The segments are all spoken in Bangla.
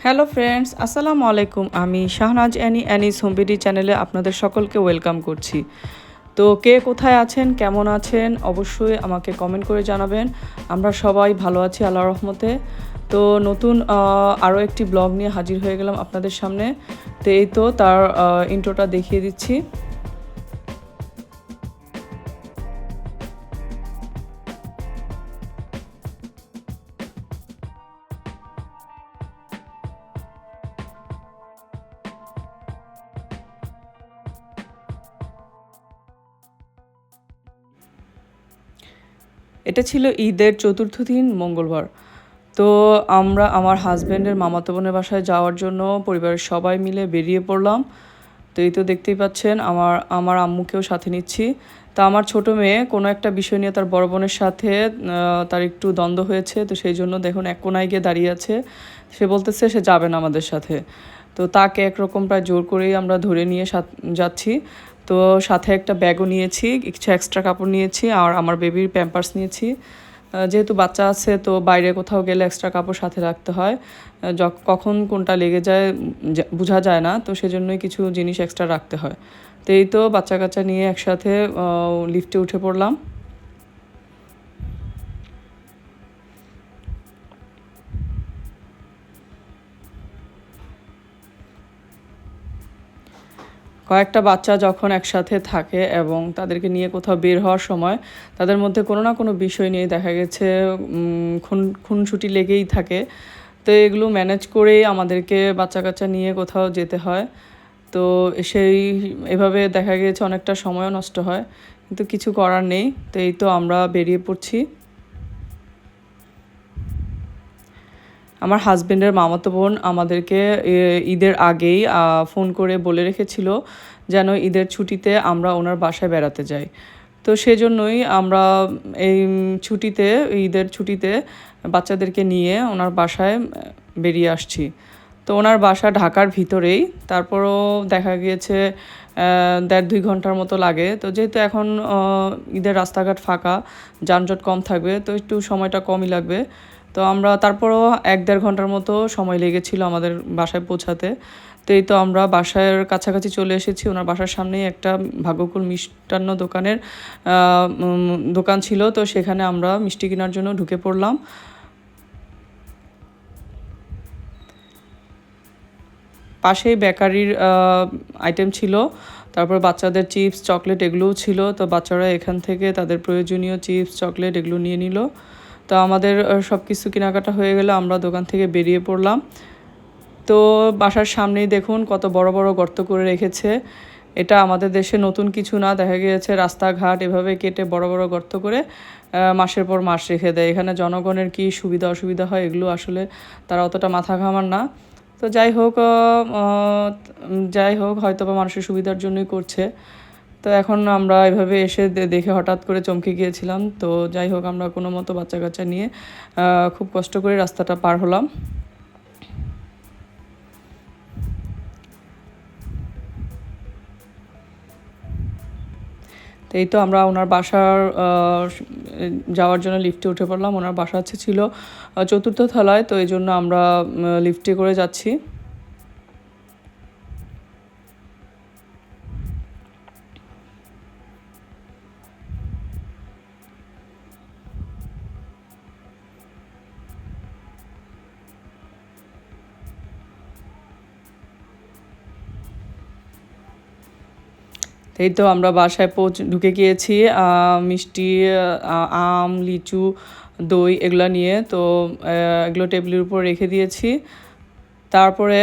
হ্যালো ফ্রেন্ডস, আসসালামু আলাইকুম। আমি শাহনাজ অ্যানিস হোমভিডি চ্যানেলে আপনাদের সকলকে ওয়েলকাম করছি। তো কে কোথায় আছেন, কেমন আছেন, অবশ্যই আমাকে কমেন্ট করে জানাবেন। আমরা সবাই ভালো আছি আল্লাহর রহমতে। তো নতুন আরও একটি ব্লগ নিয়ে হাজির হয়ে গেলাম আপনাদের সামনে। তো এই তো তার ইন্ট্রোটা দেখিয়ে দিচ্ছি। এটা ছিল ঈদের চতুর্থ দিন, মঙ্গলবার। তো আমরা আমার হাজব্যান্ডের মামাতো বোনের বাসায় যাওয়ার জন্য পরিবারের সবাই মিলে বেরিয়ে পড়লাম। তো এই তো দেখতেই পাচ্ছেন আমার আমার আম্মুকেও সাথে নিচ্ছি। তা আমার ছোট মেয়ে কোনো একটা বিষয় নিয়ে তার বড় বোনের সাথে তার একটু দ্বন্দ্ব হয়েছে, তো সেই জন্য দেখুন এক কোনায় গিয়ে দাঁড়িয়ে আছে। সে বলতেছে সে যাবে না আমাদের সাথে। তো তাকে একরকম প্রায় জোর করেই আমরা ধরে নিয়ে যাচ্ছি। তো সাথে একটা ব্যাগও নিয়েছি, কিছু এক্সট্রা কাপড় নিয়েছি আর আমার বেবির প্যাম্পার্স নিয়েছি। যেহেতু বাচ্চা আছে তো বাইরে কোথাও গেলে এক্সট্রা কাপড় সাথে রাখতে হয়। কখন কোনটা লেগে যায় বোঝা যায় না, তো সেজন্যই কিছু জিনিস এক্সট্রা রাখতে হয়। তো এই তো বাচ্চা কাচ্চা নিয়ে একসাথে লিফটে উঠে পড়লাম। কয়েকটা বাচ্চা যখন একসাথে থাকে এবং তাদেরকে নিয়ে কোথাও বের হওয়ার সময় তাদের মধ্যে কোনো না কোনো বিষয় নিয়ে দেখা গেছে খুনসুটি লেগেই থাকে। তো এগুলো ম্যানেজ করেই আমাদেরকে বাচ্চা কাচ্চা নিয়ে কোথাও যেতে হয়। তো সেই এভাবে দেখা গেছে অনেকটা সময়ও নষ্ট হয়, কিন্তু কিছু করার নেই। তো এই তো আমরা বেরিয়ে পড়ছি। আমার হাজবেন্ডের মামাতো বোন আমাদেরকে ঈদের আগেই ফোন করে বলে রেখেছিল যেন ঈদের ছুটিতে আমরা ওনার বাসায় বেড়াতে যাই। তো সেজন্যই আমরা এই ছুটিতে ঈদের ছুটিতে বাচ্চাদেরকে নিয়ে ওনার বাসায় বেরিয়ে আসছি। তো ওনার বাসা ঢাকার ভিতরেই, তারপরও দেখা গিয়েছে 1.5-2 ঘন্টার মতো লাগে। তো যেহেতু এখন ঈদের রাস্তাঘাট ফাঁকা, যানজট কম থাকবে, তো একটু সময়টা কমই লাগবে। তো আমরা তারপরও 1-1.5 ঘন্টার মতো সময় লেগেছিল আমাদের বাসায় পৌঁছাতে। তো এই তো আমরা বাসার কাছাকাছি চলে এসেছি। ওনার বাসার সামনেই একটা ভাগ্যকুল মিষ্টান্ন দোকান ছিল, তো সেখানে আমরা মিষ্টি কেনার জন্য ঢুকে পড়লাম। পাশেই বেকারির আইটেম ছিল, তারপর বাচ্চাদের চিপস চকলেট এগুলোও ছিল। তো বাচ্চারা এখান থেকে তাদের প্রয়োজনীয় চিপস চকলেট এগুলো নিয়ে নিল। তো আমাদের সব কিছু কেনাকাটা হয়ে গেলে আমরা দোকান থেকে বেরিয়ে পড়লাম। তো বাসার সামনেই দেখুন কত বড় বড় গর্ত করে রেখেছে। এটা আমাদের দেশে নতুন কিছু না, দেখা গিয়েছে রাস্তাঘাট এভাবে কেটে বড় বড় গর্ত করে মাসের পর মাস রেখে দেয়। এখানে জনগণের কী সুবিধা অসুবিধা হয় এগুলো আসলে তারা অতটা মাথা ঘামান না। তো যাই হোক হয়তো বা মানুষের সুবিধার জন্যই করছে। তো এখন আমরা এভাবে এসে দেখে হঠাৎ করে চমকে গিয়েছিলাম। তো যাই হোক আমরা কোনো মতো বাচ্চা কাচ্চা নিয়ে খুব কষ্ট করে রাস্তাটা পার হলাম। তো এই তো আমরা ওনার বাসার যাওয়ার জন্য লিফটে উঠে পড়লাম। ওনার বাসা ছিল চতুর্থ তলায়, তো এই জন্য আমরা লিফটে করে যাচ্ছি। এই তো আমরা বাসায় ঢুকে গিয়েছি মিষ্টি, আম, লিচু, দই এগুলো নিয়ে। তো এগুলো টেবিলের উপর রেখে দিয়েছি। তারপরে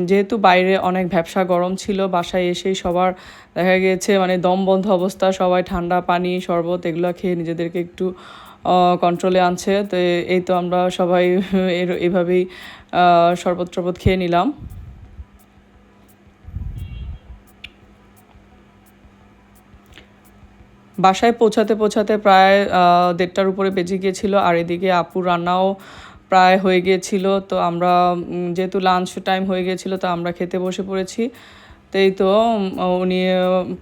যেহেতু বাইরে অনেক ভ্যাপসা গরম ছিল, বাসায় এসেই সবার দেখা গিয়েছে মানে দম বন্ধ অবস্থা। সবাই ঠান্ডা পানি শরবত এগুলো খেয়ে নিজেদেরকে একটু কন্ট্রোলে আনছে। তো এই তো আমরা সবাই এভাবেই শরবত টরবত খেয়ে নিলাম। বাসায় পৌঁছাতে পৌঁছাতে প্রায় 1:30টার উপরে বেজে গিয়েছিল। আর এদিকে আপুর রান্নাও প্রায় হয়ে গিয়েছিল। তো আমরা যেহেতু লাঞ্চ টাইম হয়ে গিয়েছিল, তো আমরা খেতে বসে পড়েছি। তো এই তো উনি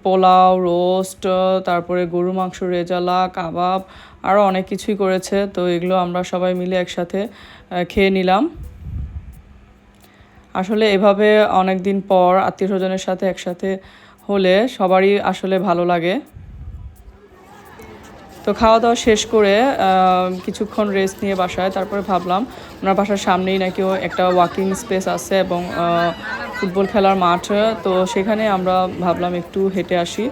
পোলাও, রোস্ট, তারপরে গরু মাংস, রেজালা, কাবাব আরও অনেক কিছুই করেছে। তো এগুলো আমরা সবাই মিলে একসাথে খেয়ে নিলাম। আসলে এভাবে অনেক দিন পর আত্মীয়স্বজনের সাথে একসাথে হলে সবারই আসলে ভালো লাগে। তো খাওয়া দাওয়া শেষ করে কিছুক্ষণ রেস্ট নিয়ে বাসায় তারপরে ভাবলাম ওনার বাসার সামনেই নাকি একটা ওয়াকিং স্পেস আছে এবং ফুটবল খেলার মাঠ, তো সেখানে আমরা ভাবলাম একটু হেঁটে আসি।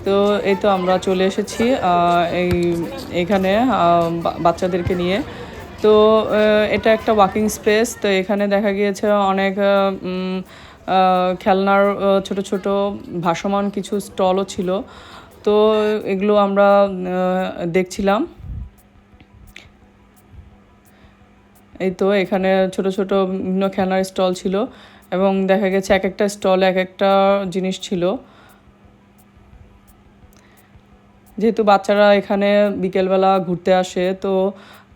তো এই তো আমরা চলে এসেছি এইখানে বাচ্চাদেরকে নিয়ে। তো এটা একটা ওয়াকিং স্পেস, তো এখানে দেখা গিয়েছে অনেক খেলনার ছোট ছোট ভাসমান কিছু স্টলও ছিল। তো এগুলো আমরা দেখছিলাম। এই তো এখানে ছোট ছোট বিভিন্ন খেলনার স্টল ছিল এবং দেখা গেছে এক একটা স্টলে এক একটা জিনিস ছিল। যেহেতু বাচ্চারা এখানে বিকেলবেলা ঘুরতে আসে, তো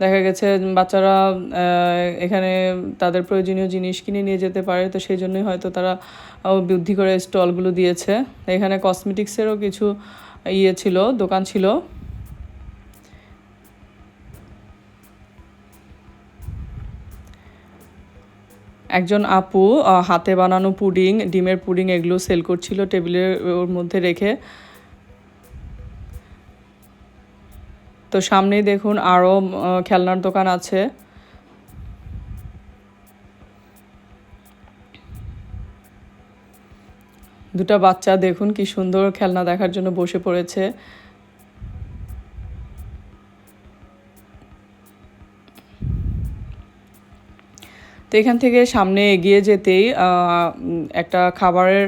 দেখা গেছে বাচ্চারা এখানে তাদের প্রয়োজনীয় জিনিস কিনে নিয়ে যেতে পারে, তো সেই জন্যই হয়তো তারা বুদ্ধি করে স্টলগুলো দিয়েছে। এখানে কসমেটিক্সেরও কিছু ছিল, দোকান ছিল। একজন আপু হাতে বানানো পুডিং, ডিমের পুডিং এগুলো সেল করছিল টেবিলের ওর মধ্যে রেখে। তো সামনেই দেখুন আরও খেলনার দোকান আছে। দুটা বাচ্চা দেখুন কি সুন্দর খেলনা দেখার জন্য বসে পড়েছে। তো এখান থেকে সামনে এগিয়ে যেতেই একটা খাবারের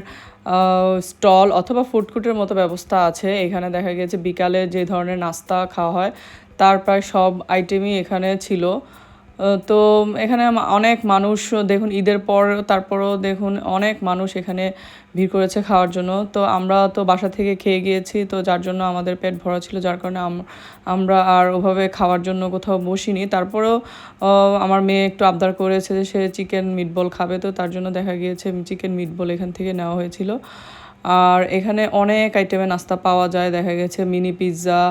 স্টল অথবা ফুড কোর্টের মতো ব্যবস্থা আছে। এখানে দেখা গেছে বিকালে যে ধরনের নাস্তা খাওয়া হয় তার প্রায় সব আইটেমই এখানে ছিল। তো এখানে অনেক মানুষ দেখুন ঈদের পর তারপরও দেখুন অনেক মানুষ এখানে ভিড় করেছে খাওয়ার জন্য। তো আমরা তো বাসা থেকে খেয়ে গিয়েছি, তো যার জন্য আমাদের পেট ভরা ছিল, যার কারণে আমরা আর ওভাবে খাওয়ার জন্য কোথাও বসিনি। তারপরেও আমার মেয়ে একটু আবদার করেছে যে সে চিকেন মিটবল খাবে, তো তার জন্য দেখা গিয়েছে চিকেন মিটবল এখান থেকে নেওয়া হয়েছিল। আর এখানে অনেক আইটেমের নাস্তা পাওয়া যায়, দেখা গেছে মিনি পিৎজা,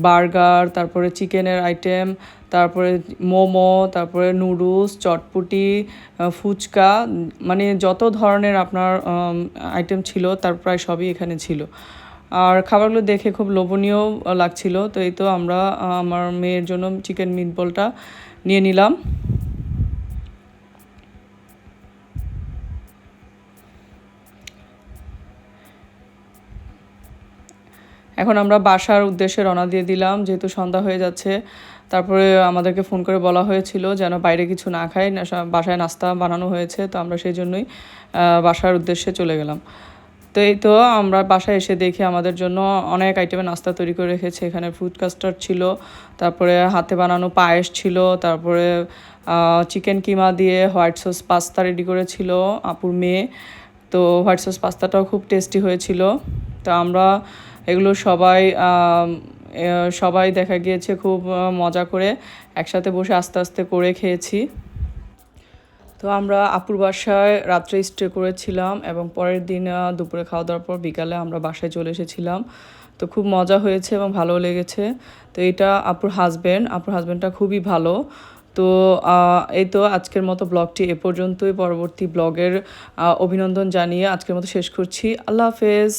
বার্গার, তারপরে চিকেনের আইটেম, তারপরে মোমো, তারপরে নুডলস, চটপটি, ফুচকা, মানে যত ধরনের আপনার আইটেম ছিল তার প্রায় সবই এখানে ছিল। আর খাবারগুলো দেখে খুব লোভনীয় লাগছিল। তো এই তো আমরা আমার মেয়ের জন্য চিকেন মিটবলটা নিয়ে নিলাম। এখন আমরা বাসার উদ্দেশ্যে রওনা দিয়ে দিলাম, যেহেতু সন্ধ্যা হয়ে যাচ্ছে। তারপরে আমাদেরকে ফোন করে বলা হয়েছিল যেন বাইরে কিছু না খাই, বাসায় নাস্তা বানানো হয়েছে, তো আমরা সেই জন্যই বাসার উদ্দেশ্যে চলে গেলাম। তো এই তো আমরা বাসায় এসে দেখি আমাদের জন্য অনেক আইটেমের নাস্তা তৈরি করে রেখেছে। এখানে ফ্রুট কাস্টার্ড ছিল, তারপরে হাতে বানানো পায়েস ছিল, তারপরে চিকেন কিমা দিয়ে হোয়াইট সস পাস্তা রেডি করেছিল আপুর মেয়ে। তো হোয়াইট সস পাস্তাটাও খুব টেস্টি হয়েছিল। তো আমরা এগুলো সবাই দেখা গিয়েছে খুব মজা করে একসাথে বসে আস্তে আস্তে করে খেয়েছি। তো আমরা আপুর বাসায় রাত্রে স্টে করেছিলাম এবং পরের দিন দুপুরে খাওয়া দাওয়ার পর বিকালে আমরা বাসায় চলে এসেছিলাম। তো খুব মজা হয়েছে এবং ভালো লেগেছে। তো এটা আপুর হাজব্যান্ডটা খুবই ভালো। তো এই তো আজকের মতো ব্লগটি এ পর্যন্তই। পরবর্তী ব্লগের অভিনন্দন জানিয়ে আজকের মতো শেষ করছি। আল্লাহ হাফেজ।